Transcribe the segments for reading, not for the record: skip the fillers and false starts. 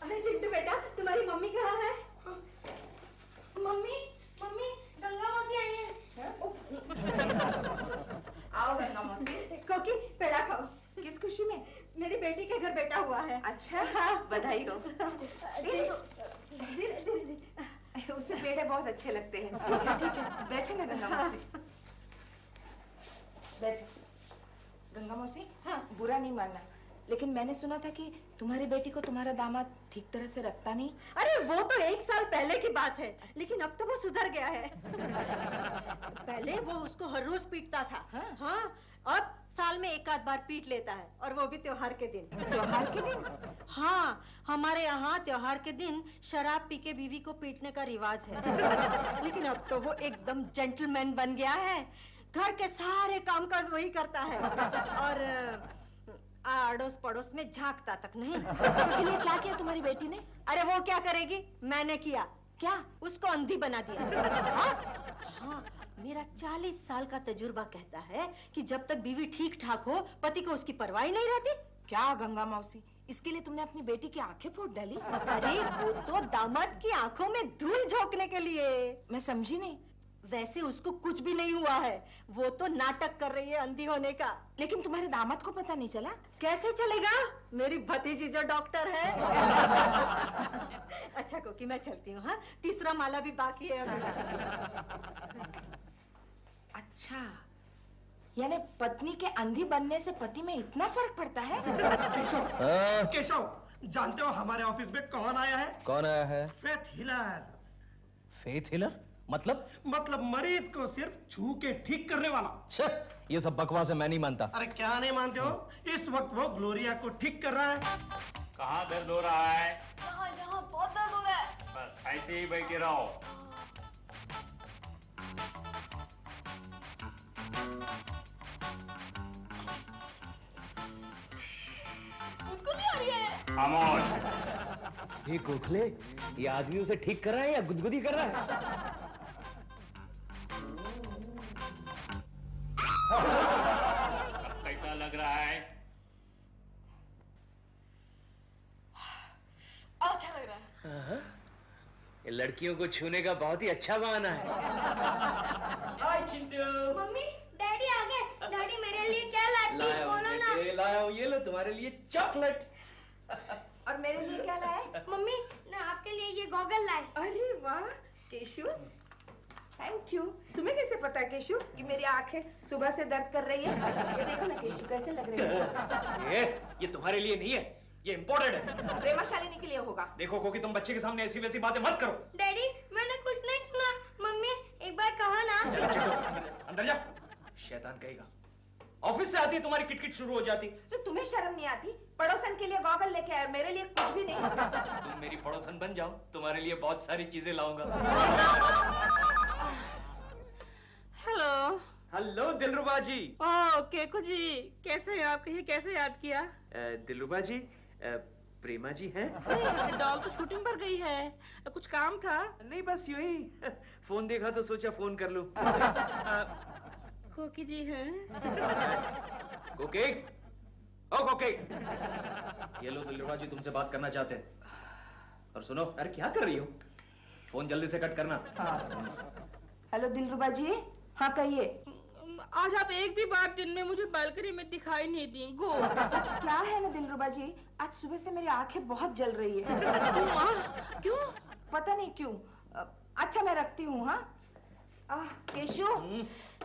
अरे चिंटू बेटा, तुम्हारी मम्मी कहाँ है? मम्मी मम्मी गंगा मौसी आई है। आओ गंगा मौसी। कोकी पेड़ा खाओ। किस खुशी में? मेरी बेटी के घर बेटा हुआ है। अच्छा, बधाई हो। धीरे धीरे। उसे पेड़े बहुत अच्छे लगते हैं। ठीक है, बैठे ना गंगा मौसी। बैठ। गंगा मौसी, हाँ। बुरा नहीं मानना, लेकिन मैंने सुना था कि तुम्हारी बेटी को तुम्हारा दामाद ठीक तरह से रखता नहीं। अरे वो तो 1 साल पहले की बात है, लेकिन अब तो वो सुधर गया है। पहले वो उसको हर रोज पीटता था। हाँ, अब साल में 1 आध बार पीट लेता है, और वो भी त्योहार के दिन। त्योहार के दिन? हाँ, हमारे यहाँ त्योहार के दिन शराब पी के बीवी को पीटने का रिवाज है। लेकिन अब तो वो एकदम जेंटलमैन बन गया है। घर के सारे कामकाज वही करता है, और अड़ोस पड़ोस में झांकता तक नहीं। इसके लिए क्या किया तुम्हारी बेटी ने? अरे वो क्या करेगी, मैंने किया। क्या? उसको अंधी बना दिया। हाँ, मेरा 40 साल का तजुर्बा कहता है कि जब तक बीवी ठीक ठाक हो, पति को उसकी परवाह नहीं रहती। क्या गंगा मौसी, इसके लिए तुमने अपनी बेटी की आंखें फोड़ डाली? अरे वो तो दामाद की आंखों में धूल झोंकने के लिए। मैं समझी नहीं। वैसे उसको कुछ भी नहीं हुआ है, वो तो नाटक कर रही है अंधी होने का। लेकिन तुम्हारे दामाद को पता नहीं चला? कैसे चलेगा, मेरी भतीजी जो डॉक्टर है। अच्छा कोकी, मैं चलती हूँ। हाँ, तीसरा माला भी बाकी है अभी। अच्छा, यानी पत्नी के अंधी बनने से पति में इतना फर्क पड़ता है? केशव, केशव, जानते हो हमारे ऑफिस में कौन आया है? कौन आया है? Faith healer. Faith healer? मतलब मरीज को सिर्फ छू के ठीक करने वाला। छे, ये सब बकवास है, मैं नहीं मानता। अरे क्या नहीं मानते हो? इस वक्त वो ग्लोरिया को ठीक कर रहा है। कहाँ दर्द हो रहा है? यहाँ बहुत दर्द हो रहा है। बस ऐसे ही बैठे रहो। मुझको नहीं आ रही है। खामोश। ये गोखले, ये आदमी उसे ठीक कर रहा है या गुदगुदी कर रहा है? कैसा लग रहा है? अच्छा लग रहा है। ये लड़कियों को छूने का बहुत ही अच्छा बहाना है। हाय चिंटू। मम्मी डैडी आ गए। डैडी मेरे लिए क्या लाए, प्लीज बोलो ना। लाया हूँ, ये लो तुम्हारे लिए चॉकलेट। और मेरे लिए क्या लाए? मम्मी ना आपके लिए ये गॉगल लाए। अरे वाह केशु, थैंक यू। तुम्हें कैसे पता केशु कि मेरी आंखें सुबह से दर्द कर रही है? ये देखो ना केशु, कैसे लग रही है। ये तुम्हारे लिए नहीं है, ये इम्पोर्टेड है। प्रेमाशालिनी के लिए होगा। देखो कोकी, तुम बच्चे के सामने ऐसी वैसी बातें मत करो। डैडी मैंने कुछ नहीं सुना। मम्मी एक बार कहा ना। अंदर जा, शैतान कहेगा। ऑफिस से आती है तुम्हारी किटकिट शुरू हो जाती। तो तुम्हें शर्म नहीं आती? पड़ोसन के लिए गॉगल लेके आए, मेरे लिए कुछ भी नहीं। तुम मेरी पड़ोसन बन जाओ, तुम्हारे लिए बहुत सारी चीजें लाऊंगा। हेलो। हेलो दिलरुबा जी। ओह केकू जी, कैसे हैं आप? कहिए कैसे याद किया? दिलरुबा जी, प्रेमा जी हैं? डॉल तो शूटिंग पर गई है, कुछ काम था? नहीं, बस यूं ही फोन देखा तो सोचा फोन कर लूं। कोकी जी हैं? कोके, ओ कोके, ये लो दिलरुबा जी तुमसे बात करना चाहते हैं। और सुनो, अरे क्या कर रही हो? फोन जल्दी से कट करना। हेलो दिलरुबा जी। हाँ कहिए। आज आप एक भी बार दिन में मुझे बालकनी में दिखाई नहीं दी। गो। क्या है ना दिलरुबा जी, आज सुबह से मेरी आंखें बहुत जल रही है। क्यों? पता नहीं क्यों। अच्छा मैं रखती हूँ। हाँ केशु,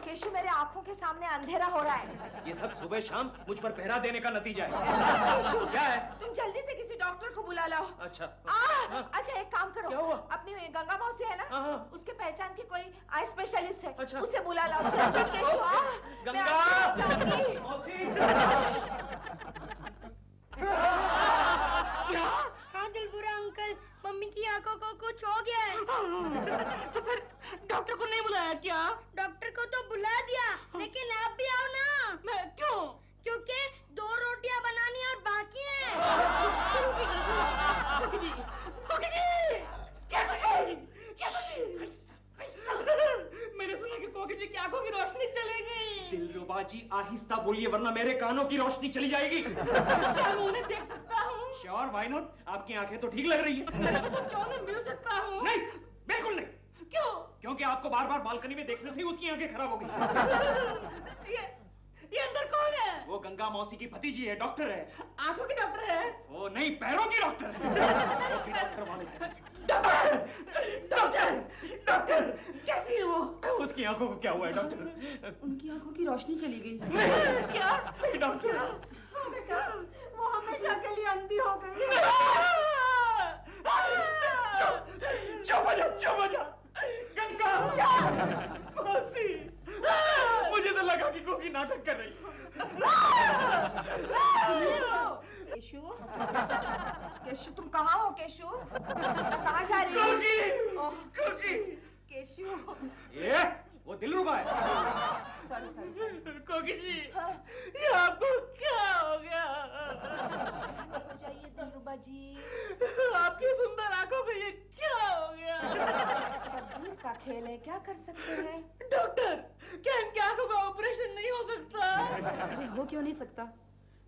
केशु मेरे आंखों के सामने अंधेरा हो रहा है। ये सब सुबह शाम मुझ पर पहरा देने का नतीजा है। केशु, क्या है? तुम जल्दी से किसी डॉक्टर को बुला लाओ। अच्छा। अच्छा एक काम करो। क्या हुआ? अपनी गंगा मौसी है ना, उसके पहचान की कोई आई स्पेशलिस्ट है। अच्छा। उसे बुला लाओ जल्दी। केशु गंगा मौसी। क्या? हाँ दिलबुरा अंकल, मम्मी की आंखों को कुछ हो गया है। तो फिर डॉक्टर को नहीं बुलाया क्या? डॉक्टर को तो बुला दिया, लेकिन आप भी आओ ना। मैं क्यों? क्योंकि 2 रोटियां बनानी और बाकी हैं। मैंने सुना कि कोकी जी की आंखों की रोशनी चली गई। दिलरुबा बाबा जी आहिस्ता बोलिए वरना मेरे कानों की रोशनी चली जाएगी। क्या मैं उन्हें देख सकता हूँ? Sure, why not? आपकी आंखें तो ठीक लग रही है। मैंने मतलब क्यों नहीं मिल सकता हूँ? नहीं, बिल्कुल नहीं। क्यों? क्योंकि आपको बार बार बालकनी में देखने से ही उसकी आंखें खराब हो गई। ये अंदर कौन है? वो गंगा मौसी की भतीजी है, डॉक्टर है। आंखों की डॉक्टर है? वो नहीं, पैरों की डॉक्टर है। पैरों की डॉक्टर वाले हैं। डॉक्टर! डॉक्टर! कैसी है वो? उसकी आंखों को क्या हुआ है डॉक्टर? उनकी आंखों की रोशनी चली गई। क्या? नहीं डॉक्टर। बेटा, वो हमेशा के लिए अंधी हो गई है। चुप हो जा। गंगा मौसी, मुझे तो लगा कि कोकी नाटक कर रही है। केशु, केशु तुम कहाँ हो केशु? कहाँ जा रही हो? कोकी, केशु, ये वो दिलरुबा है। Sorry sorry sorry. कोकी जी, ये आपको क्या हो गया? हो जाइए दिलरुबा जी। आपकी सुंदर आंखों को ये क्या हो गया? तकदीर का खेल है, क्या कर सकते हैं? डॉक्टर, क्या इनकी आंखों का ऑपरेशन नहीं हो सकता? अरे हो क्यों नहीं सकता,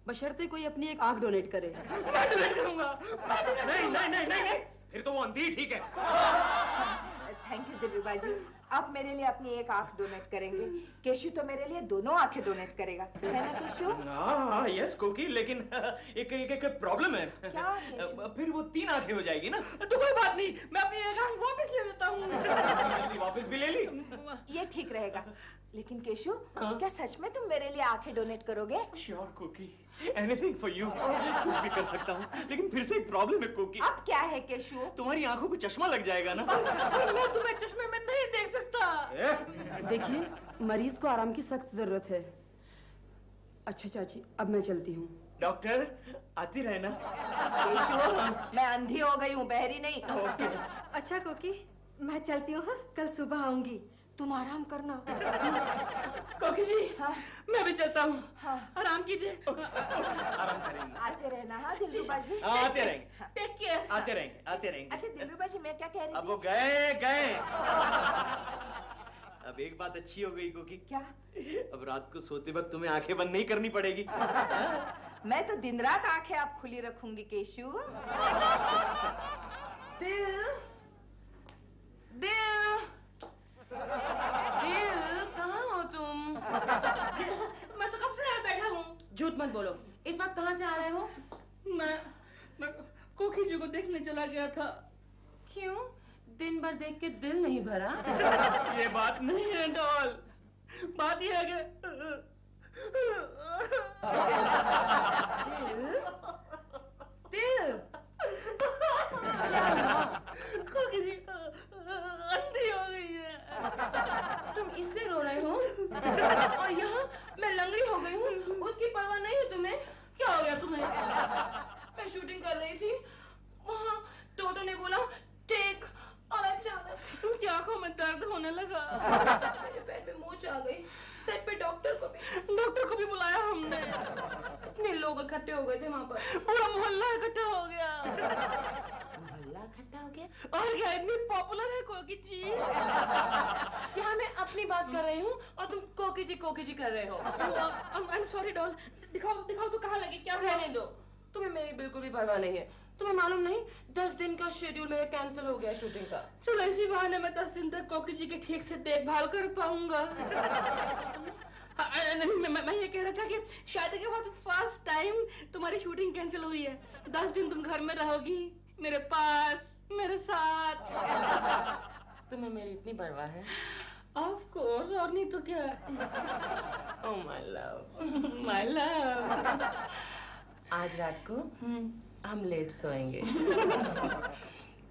बशर्ते कोई अपनी एक आंख डोनेट करे। मैं डोनेट करूंगा। नहीं, फिर तो वो अंधी ठीक है। थैंक यू दिलरुबा जी, आप मेरे लिए अपनी एक आंख डोनेट करेंगे, केशु तो मेरे लिए दोनों आंखें डोनेट करेगा, है ना केशु? हाँ यस कोकी, लेकिन एक प्रॉब्लम है। क्या केशु? फिर वो 3 आंखें हो जाएगी ना। तो कोई बात नहीं, मैं अपनी एक आंख वापस ले लेता हूँ। जल्दी वापस भी ले ली। ये ठीक रहेगा, लेकिन केशु क्या सच में तुम मेरे लिए आंखें डोनेट करोगे? श्योर कोकी, एनीथिंग फॉर यू। कुछ भी कर सकता हूँ, लेकिन फिर से एक प्रॉब्लम है कोकी। अब क्या है केशु? तुम्हारी आंखों को चश्मा लग जाएगा ना। मैं तुम्हें चश्मे में नहीं देख सकता। देखिए, मरीज को आराम की सख्त जरूरत है। अच्छा चाची, अब मैं चलती हूँ। डॉक्टर आती रहना। केशु, मैं अंधी हो गई हूँ, बहरी नहीं। अच्छा कोकी, मैं चलती हूँ। हाँ, कल सुबह आऊंगी, तुम आराम करना। कोकी जी, हाँ? मैं भी चलता हूँ। हाँ। आराम कीजिए। आराम करेंगे। आते रहना, हाँ दिलरुबा जी। आते रहेंगे, टेक केयर। आते रहेंगे। अच्छा दिलरुबा जी, मैं क्या कह रही अब थी? वो गए। अब एक बात अच्छी हो गई कोकी। क्या? अब रात को सोते वक्त तुम्हें आंखें बंद नहीं करनी पड़ेगी। मैं तो दिन रात आंखें आप खुली रखूंगी केशु। दिल, कहाँ हो तुम? मैं तो कब से यहाँ बैठा हूँ। झूठ मत बोलो, इस वक्त कहाँ से आ रहे हो? मैं कोकी जी को देखने चला गया था। क्यों? दिन भर देख के दिल नहीं भरा? ये बात नहीं है डॉल, बात ये है कि दिल, कोकी जी अंधी हो गई है। तुम इसलिए रो रहे हो? और यहाँ मैं लंगड़ी हो गई हूँ, उसकी परवाह नहीं है तुम्हें? क्या हो गया तुम्हें? मैं शूटिंग कर रही थी, वहाँ टोटो ने बोला टेक, और अचानक उनकी आंखों में दर्द होने लगा। मेरे पैर पे मोच आ गई। सेट पे डॉक्टर को भी बुलाया हमने। इतने लोग इकट्ठे हो गए थे वहाँ पर, पूरा मोहल्ला इकट्ठा हो गया। मोहल्ला इकट्ठा हो गया। और क्या इतनी पॉपुलर है कोकी जी? यहाँ मैं अपनी बात कर रही हूँ और तुम कोकी जी कर रहे हो। I'm sorry डॉल, दिखाओ तो कहाँ लगी? क्या रहने दो, तुम्हें मेरी बिल्कुल भी परवाह नहीं है। तुम्हें मालूम नहीं, 10 दिन का शेड्यूल मेरा कैंसिल हो गया शूटिंग का। चलो इसी बहाने मैं 10 दिन तक कोकी जी की ठीक से देखभाल कर पाऊंगा। मैं ये कह रहा था कि शादी के बाद फर्स्ट टाइम तुम्हारी शूटिंग कैंसिल हुई है। 10 दिन तुम घर में रहोगी मेरे पास, मेरे साथ। तुम्हें मेरी इतनी परवाह है? ऑफ कोर्स, और नहीं तो क्या। Oh my love, my love. आज रात को हम लेट सोएंगे,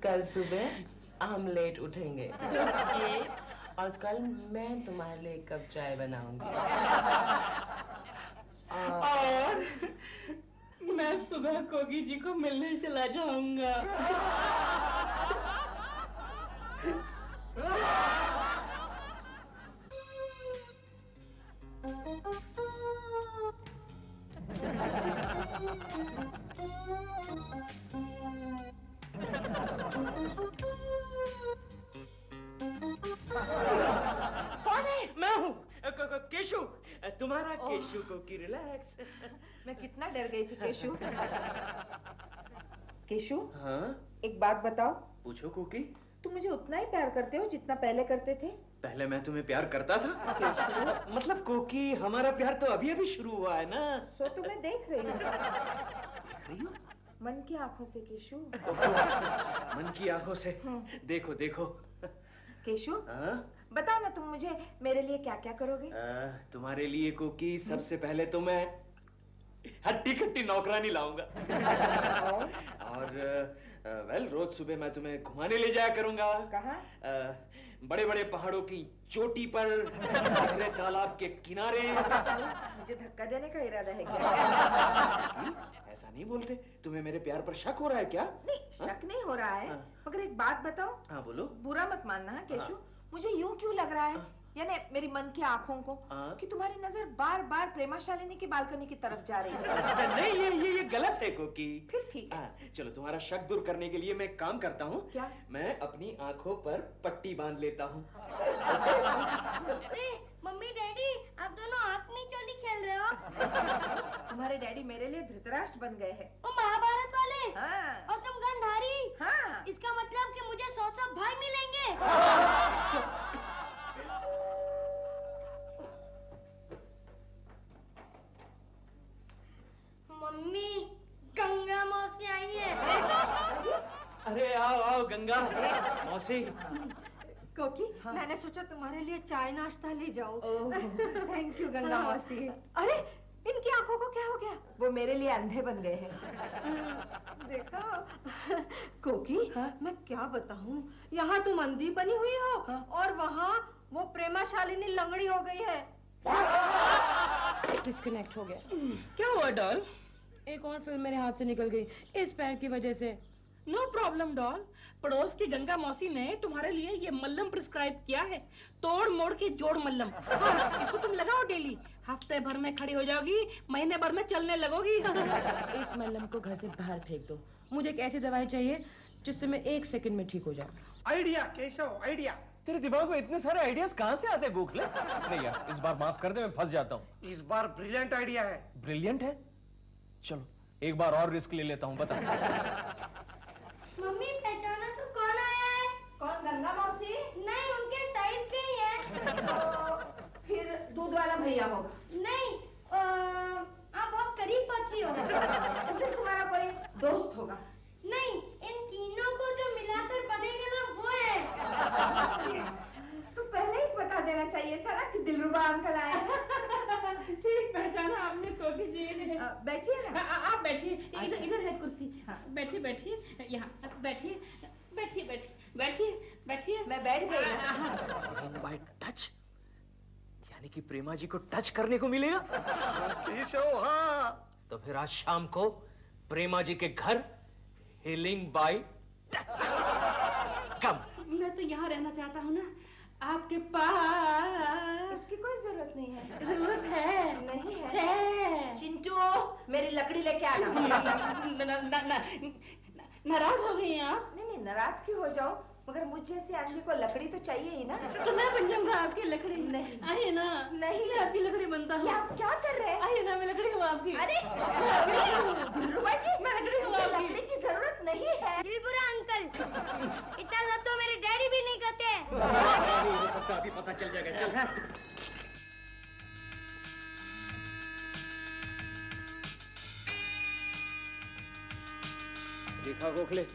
कल सुबह हम लेट उठेंगे, और कल मैं तुम्हारे लिए एक कप चाय बनाऊंगी, और मैं सुबह कोकी जी को मिलने चला जाऊंगा। कौन है? मैं हूँ केशु। तुम्हारा केशु कोकी रिलैक्स। मैं कितना डर गई थी केशु। केशु, हाँ एक बात बताओ। पूछो कोकी। तुम मुझे उतना ही प्यार करते हो जितना पहले करते थे? पहले मैं तुम्हें प्यार करता था? मतलब कोकी, हमारा प्यार तो अभी अभी शुरू हुआ है ना। सो तुम्हें देख रही हूँ। देख रही हो? मन की आंखों से केशु। मन की आंखों से। देखो देखो। केशु, हाँ? बताओ ना तुम मुझे मेरे लिए क्या क्या करोगे? तुम्हारे लिए कोकी सबसे पहले तो मैं हट्टी कट्टी नौकरानी लाऊंगा। और वेल रोज सुबह मैं तुम्हें घुमाने ले जाया करूंगा। कहाँ? बड़े बड़े पहाड़ों की चोटी पर, गहरे तालाब के किनारे। मुझे धक्का देने का इरादा है क्या? ऐसा नहीं बोलते। तुम्हें मेरे प्यार पर शक हो रहा है क्या? नहीं, शक नहीं हो रहा है, मगर एक बात बताओ। हाँ बोलो। बुरा मत मानना है केशु, मुझे यूं क्यों लग रहा है, यानी मेरी मन की आंखों को, कि तुम्हारी नजर बार बार प्रेमाशालिनी की बालकनी की तरफ जा रही है। नहीं, ये गलत है कोकी। फिर ठीक है। चलो तुम्हारा शक दूर करने के लिए मैं एक काम करता हूँ। क्या? मैं अपनी आंखों पर पट्टी बांध लेता हूँ। अरे मम्मी डैडी, आप दोनों आँख में चोली खेल रहे हो? तुम्हारे डैडी मेरे लिए धृतराष्ट्र बन गए हैं। वो महाभारत वाले? हाँ। और तुम गंधारी? हाँ। इसका मतलब कि मुझे 100 भाई मिलेंगे। मम्मी, गंगा मौसी आई है। अरे आओ आओ गंगा मौसी। कोकी, मैंने सोचा तुम्हारे लिए चाय नाश्ता ले जाऊं। थैंक यू गंगा मौसी। अरे इनकी आंखों को क्या हो गया? वो मेरे लिए अंधे बन गए हैं। देखो कोकी, मैं क्या बताऊं, यहाँ तुम अंधी बनी हुई हो और वहाँ वो प्रेमाशालिनी लंगड़ी हो गई है। डिस्कनेक्ट हो गया। क्या हुआ डॉल? एक और फिल्म मेरे हाथ से निकल गई इस पैर की वजह से। नो प्रॉब्लम डॉल, पड़ोस की गंगा मौसी ने तुम्हारे लिए ये मल्लम प्रिस्क्राइब किया है, तोड़ मोड़ के जोड़ मल्लम। हाँ, इसको तुम लगाओ डेली, हफ्ते भर में खड़ी हो जाओगी, महीने भर में चलने लगोगी। इस मल्लम को घर से बाहर फेंक दो। मुझे एक ऐसी दवाई चाहिए जिससे मैं 1 सेकंड में ठीक हो जाऊं। Idea Keshav, idea. तेरे दिमाग में इतने सारे आइडियाज कहाँ से आते हैं गोखले? नहीं यार, इस बार माफ कर दे, मैं फंस जाता हूँ। इस बार ब्रिलियंट आइडिया है। ब्रिलियंट है? चलो एक बार और रिस्क ले लेता हूँ, बता। मम्मी पहचाना तो कौन आया है? कौन? गंगा मौसी? नहीं, उनके साइज के ही है। फिर दूध वाला भैया होगा। नहीं, आप बहुत करीब पहुंची हो। फिर तुम्हारा कोई दोस्त होगा। नहीं, इन तीनों को जो मिलाकर बनेगा ना वो है। तो पहले ही बता देना चाहिए था ना कि दिलरुबा अंकल आए हैं। ठीक पहचाना आपने कोकी जी ने। बैठिए ना। आप बैठिए, इधर है कुर्सी। बैठिए बैठिए, यहाँ बैठिए बैठिए बैठिए बैठिए बैठिए। मैं बैठ गई। बाय टच, यानी कि प्रेमा जी को टच करने को मिलेगा। केशव, हाँ। तो फिर आज शाम को प्रेमा जी के घर हीलिंग बाय टच। कम। मैं तो यहाँ रहना चाहता हूँ ना, आपके पास। इसकी कोई जरूरत नहीं है। जरूरत है। नहीं है। चिंटू, मेरी लकड़ी लेके आना। नाराज हो गई आप? नहीं, नाराज क्यों हो जाओ, मगर मुझ जैसे आदमी को लकड़ी तो चाहिए ही ना। तो मैं बन जाऊंगा आपकी लकड़ी। नहीं। आइए ना। नहीं। मैं आपकी लकड़ी बनता हूँ। आप क्या कर रहे हैं? आइए ना, मैं लकड़ी हूँ आपकी। अरे दिलरुबा जी, मैं लकड़ी हूँ आपकी। लकड़ी की जरूरत नहीं है। दिलबुरा अंकल, इतना सब तो मेरे डैडी भी नहीं करते। ये सबका अभी पता चल जाएगा। चल। देखा गोखले,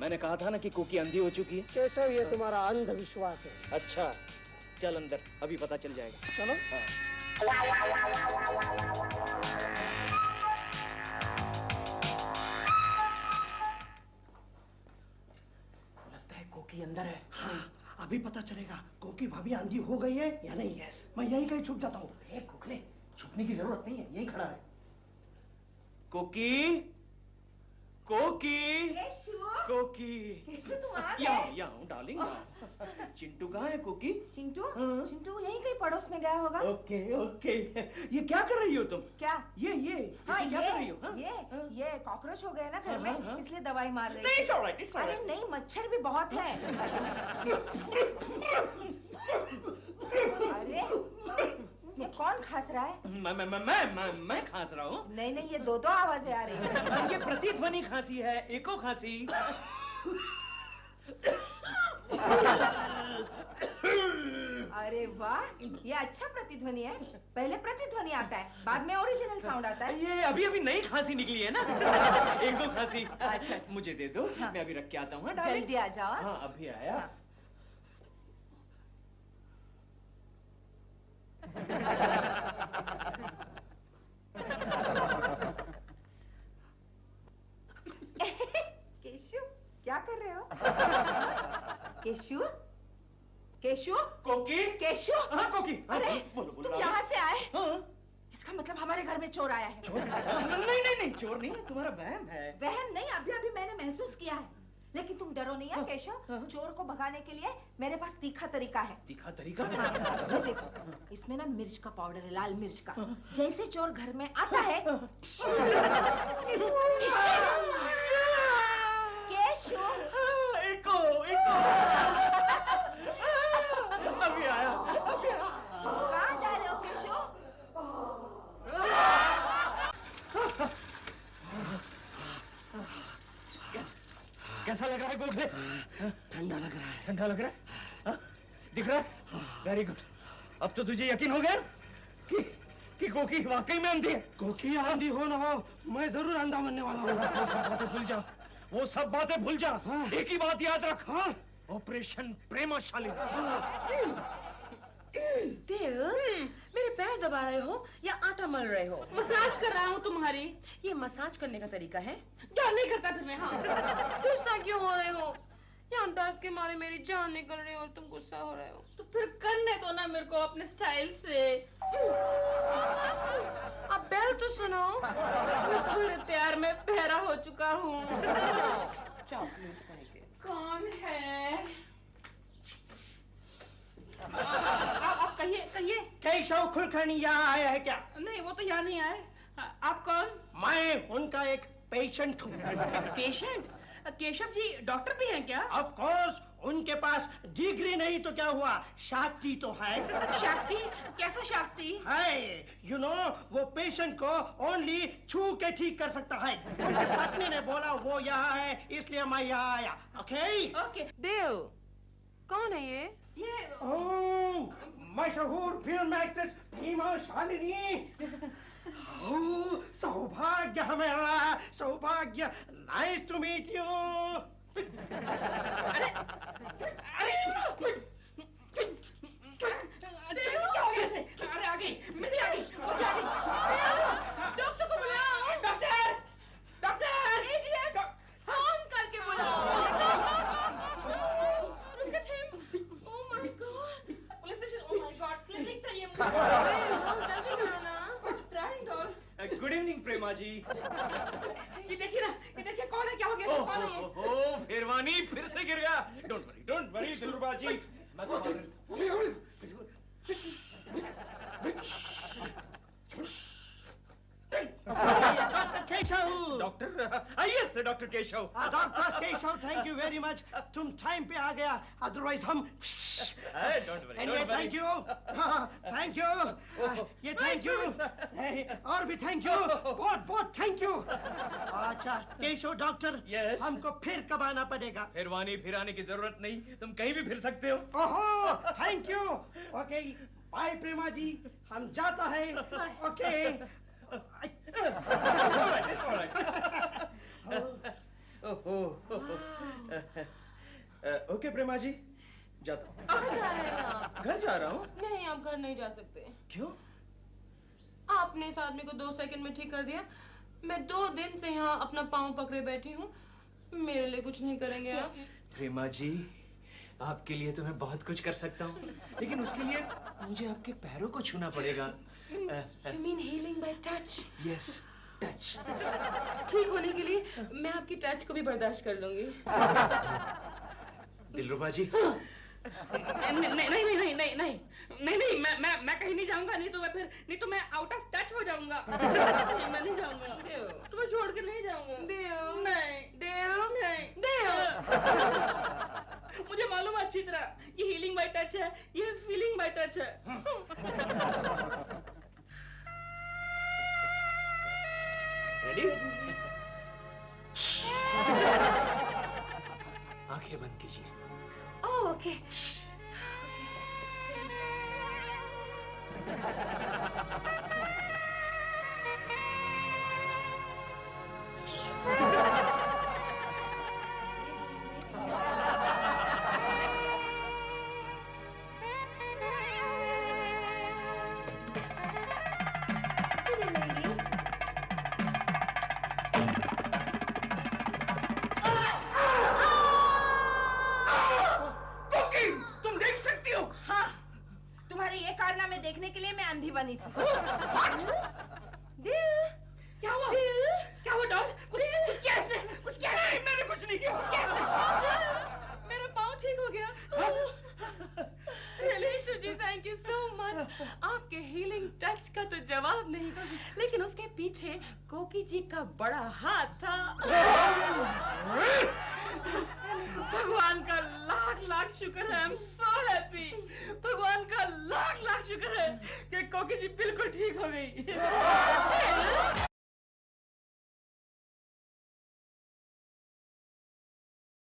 मैंने कहा था ना कि कोकी अंधी हो चुकी है। केशव, ये तुम्हारा अंधविश्वास है। अच्छा, चल अंदर, अभी पता चल जाएगा। चलो। लगता है कोकी अंदर है। हाँ, अभी पता चलेगा कोकी भाभी अंधी हो गई है या नहीं। यस, मैं यही कहीं छुप जाता हूँ। गोखले, छुपने की जरूरत नहीं है, यही खड़ा है। कोकी, कोकी, कोकी। केशव, तुम आ गए? यहाँ हूँ डार्लिंग। चिंटू कहाँ है कोकी? चिंटू? चिंटू यहीं कहीं पड़ोस में गया होगा। Okay okay. ये क्या कर रही हो तुम? क्या? ये हाँ, इसे क्या कर रही हो? हाँ? ये कॉकरोच हो गए ना घर में, हाँ। इसलिए दवाई मार रही नहीं, थी। it's all right, it's all अरे right. नहीं, मच्छर भी बहुत है। अरे ये कौन खांस रहा है? मैं खांस रहा हूँ। नहीं नहीं, ये दो आवाजें आ रही हैं। ये प्रतिध्वनि खांसी है, एको खांसी। अरे वाह, ये अच्छा प्रतिध्वनि है। पहले प्रतिध्वनि आता है, बाद में ओरिजिनल साउंड आता है। ये अभी नई खांसी निकली है ना, एको खांसी। अच्छा। मुझे दे दो, हाँ। मैं अभी रख के आता हूँ। जल्दी आ जाओ। हाँ, अभी आया। हाँ। केशु, क्या कर रहे हो? केशु, केशु, कोकी, केशु। हाँ कोकी। अरे, बोलो, बोलो, तुम आओ। यहाँ से आए? हाँ। इसका मतलब हमारे घर में चोर आया है। चोर? नहीं, चोर नहीं है, तुम्हारा वहम है। वहम नहीं, अभी मैंने महसूस किया है। लेकिन तुम डरो नहीं है केशव। चोर को भगाने के लिए मेरे पास तीखा तरीका है। तीखा तरीका? ये देखो, इसमें ना मिर्च का पाउडर है, लाल मिर्च का। जैसे चोर घर में आता है, केशव, एको। अभी आया। कहाँ जा रहे हो केशव? कैसा लग रहा है गोखले? ठंडा लग रहा है। ठंडा लग रहा है? हाँ? दिख रहा है? Very good. अब तो तुझे यकीन हो गया कि कोकी वाकई में अंधी है। कोकी आंधी हो ना हो, मैं जरूर अंधा बनने वाला हूँ। वो सब बातें भूल जा, वो सब बातें भूल जा। हाँ। एक ही बात याद रख। हाँ? ऑपरेशन प्रेमाशाली। दिल, मेरे पैर दबा रहे हो या आटा मल रहे हो? मसाज कर रहा हूँ तुम्हारी। ये मसाज करने का तरीका है? क्या नहीं करता फिर मैं? हाँ। गुस्सा क्यों हो रहे हो? यहाँ दर्द के मारे मेरी जान निकल रही है और तुम गुस्सा हो रहे हो। तो फिर करने दो ना मेरे को अपने स्टाइल से। अब बेल तो सुनो। मैं तुम्हारे प्यार में बहरा हो चुका हूँ। जाओ प्लीज करके। कौन है? आप कहिए। केशव कुलकर्णी यहाँ आया है क्या? नहीं, वो तो यहाँ नहीं आए। आप कौन? मैं उनका एक पेशेंट हूँ। पेशेंट? केशव जी डॉक्टर भी हैं क्या? ऑफ कोर्स, उनके पास डिग्री नहीं तो क्या हुआ, शक्ति तो है। शक्ति? कैसा शक्ति? है, यू नो, वो पेशेंट को ओनली छू के ठीक कर सकता है। उनकी पत्नी ने बोला वो यहाँ है, इसलिए मैं यहाँ आया। ओके? देव, कौन है ये? ओह, मशहूर फिल्म एक्ट्रेस भीमा शालिनी। ओह, सौभाग्य हमारा, सौभाग्य। Nice to meet you. अरे क्या हो गया इसे? अरे आ गई, मिली आ गई। डॉक्टर को बुलाओ। डॉक्टर, फोन करके बुलाओ। Look at him. Oh my God. Police station. Oh my God, clinic चाहिए मुझे। जल्दी करो ना। गुड इवनिंग प्रेमा जी। ये देखिए कौन है, क्या हो गया? कौन है ये? ओह, फिरवानी फिर से गिर गया। Don't worry Dilruba ji. Doctor Keshav. Yes doctor Keshav. Doctor Keshav, thank you very much. तुम टाइम पे आ गया, अदरवाइज हम। Don't worry. Anyway thank you. Thank you. ये थैंक यू और भी थैंक यू, बहुत थैंक यू। अच्छा केशव डॉक्टर, Yes? हमको फिर कब आना पड़ेगा? फिरवानी फिराने की जरूरत नहीं, तुम कहीं भी फिर सकते हो। ओहो, थैंक यू। ओके बाय प्रेमा जी, हम जाता है। ओके। ओके प्रेमा जी, जाता हूँ। कहाँ जा रहे हैं आप? घर जा रहा हूँ। नहीं, आप घर नहीं जा सकते। क्यों? आपने इस आदमी को 2 सेकंड में ठीक कर दिया। मैं 2 दिन से यहाँ अपना पाँव पकड़े बैठी हूँ। मेरे लिए कुछ नहीं करेंगे आप? प्रेमा जी, आपके लिए तो मैं बहुत कुछ कर सकता हूँ, लेकिन उसके लिए मुझे आपके पैरों को छूना पड़ेगा। You mean healing by touch? Yes, touch. ठीक होने के लिए मैं आपकी टच को भी बर्दाश्त कर लूंगी। दिलरुबा जी। नहीं, मैं कहीं नहीं जाऊंगा। नहीं तो मैं आउट ऑफ टच हो जाऊंगा। मैं नहीं जाऊंगा। तुम्हें छोड़ के नहीं जाऊंगा। मुझे मालूम है अच्छी तरह, ये हीलिंग बाय टच है, ये फीलिंग बाय टच है। रेडी? आंखें बंद कीजिए। ओके। तुम देख सकती हो? हाँ, तुम्हारे ये कारनामे देखने के लिए मैं अंधी बनी थी। क्या हुआ? क्या हुआ डॉल? कुछ किया इसने? कुछ किया? नहीं, मैंने कुछ नहीं किया। कुछ किया इसने? मेरा पाँव ठीक हो गया। Keshu ji, thank you so much. आपके हीलिंग टच का तो जवाब नहीं, लेकिन उसके पीछे कोकी जी का बड़ा हाथ था। भगवान का लाख लाख शुक्र है। I am so happy. भगवान का लाख लाख शुक्र है कि कोकी जी बिल्कुल ठीक हो गई।